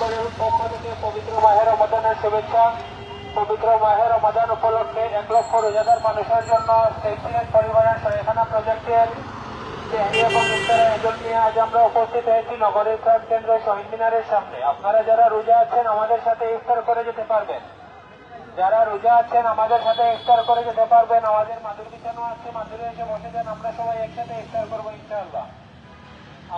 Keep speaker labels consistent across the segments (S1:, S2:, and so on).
S1: পরিবারের পক্ষ থেকে পবিত্র মাহে রমাদানের শুভেচ্ছা। পবিত্র মাহে রমাদান উপলক্ষে 1 লক্ষ রোজাদার মানুষের জন্য সেফটিনেট পরিবারের সহায়খানা প্রজেক্টের সেহরি এবং ইফতার আয়োজন নিয়ে আজ আমরা উপস্থিত হয়েছি নগরের প্রাণ কেন্দ্র শহীদ মিনারের সামনে। আপনারা যারা রোজা আছেন আমাদের সাথে ইফতার করে যেতে পারবেন। যারা রোজা আছেন আমাদের সাথে ইফতার করে যেতে পারবেন। আমাদের মাদুর বিছানো আছে, মাদুরে এসে বসে যান, আমরা সবাই একসাথে ইফতার করবো ইনশাআল্লাহ।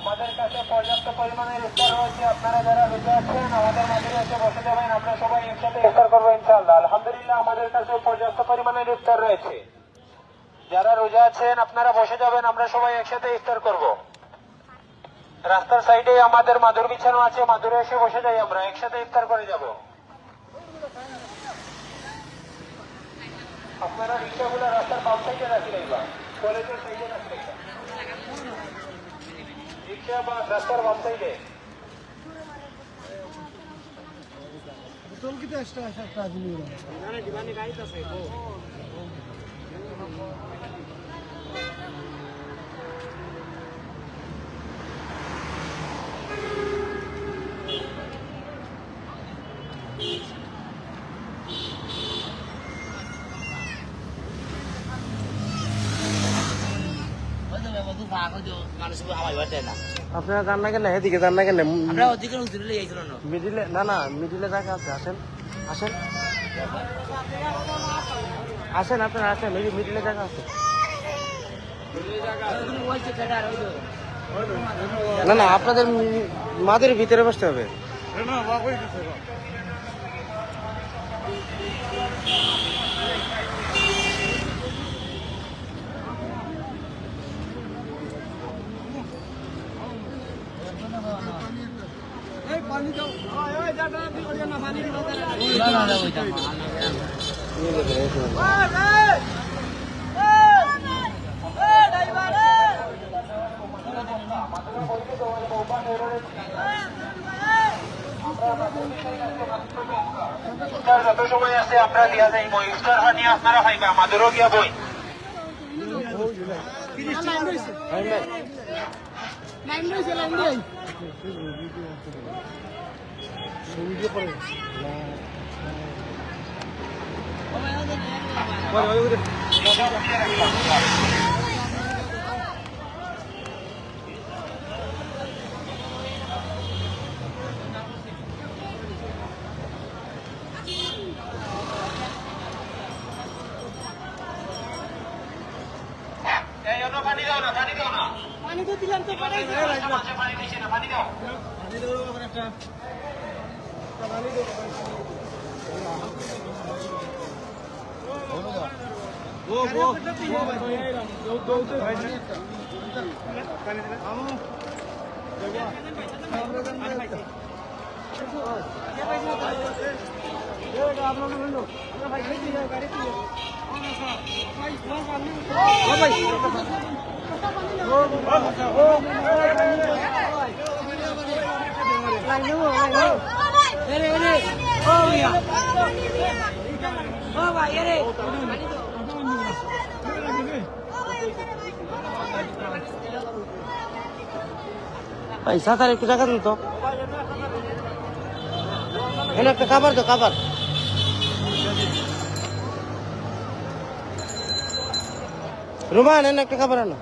S1: আমাদের কাছে পর্যাপ্ত পরিমাণের ইফতার রয়েছে। আপনারা যারা রোজা আছেন আমাদের মাদুরে এসে বসে যাবেন, আমরা সবাই একসাথে ইফতার করবো ইনশাআল্লাহ। আলহামদুলিল্লাহ আমাদের কাছে পর্যাপ্ত পরিমাণের ইফতার রয়েছে। যারা রোজা আছেন আপনারা বসে যাবেন, আমরা সবাই একসাথে ইফতার করব। রাস্তার সাইডে আমাদের মাদুর বিছানো আছে, মাদুরে এসে বসে যাই, আমরা একসাথে ইফতার করে যাব। আপনারা রিক্সাগুলো রাস্তার বাম সাইডে রাখি রাখবা, কলেজের সাইডে রাখি রাখবা, রিক্সা বা রাস্তার বাম সাইডে।
S2: আপনারা যান না কেন? এদিকে যান না কেন?
S3: আমরা ওদিকে উঠলে যাইছিল না
S2: মিডিলে না মিডিলে জায়গা আছে, আসেন আসেন আসেন, আপনারা আসেন, ওই মিডিলে জায়গা আছে। না না, আপনাদের মাদের ভিতরে বসতে হবে।
S1: যত সময় আছে আমরা দিয়া যাইব, ইফতার হানি আপনারা খাইবা, আমাদেরও গিয়া বই। পানি দাও না, পানি দাও না, পানি তো দিলাম তো, পানি দিছি না, পানি দাও, পানি দাও একটা, পানি দাও।
S2: সাঁতার একটু জায়গা দিন তো, এনে একটা খাবার তো, খাবার রুমান এনে একটা খাবার আনো।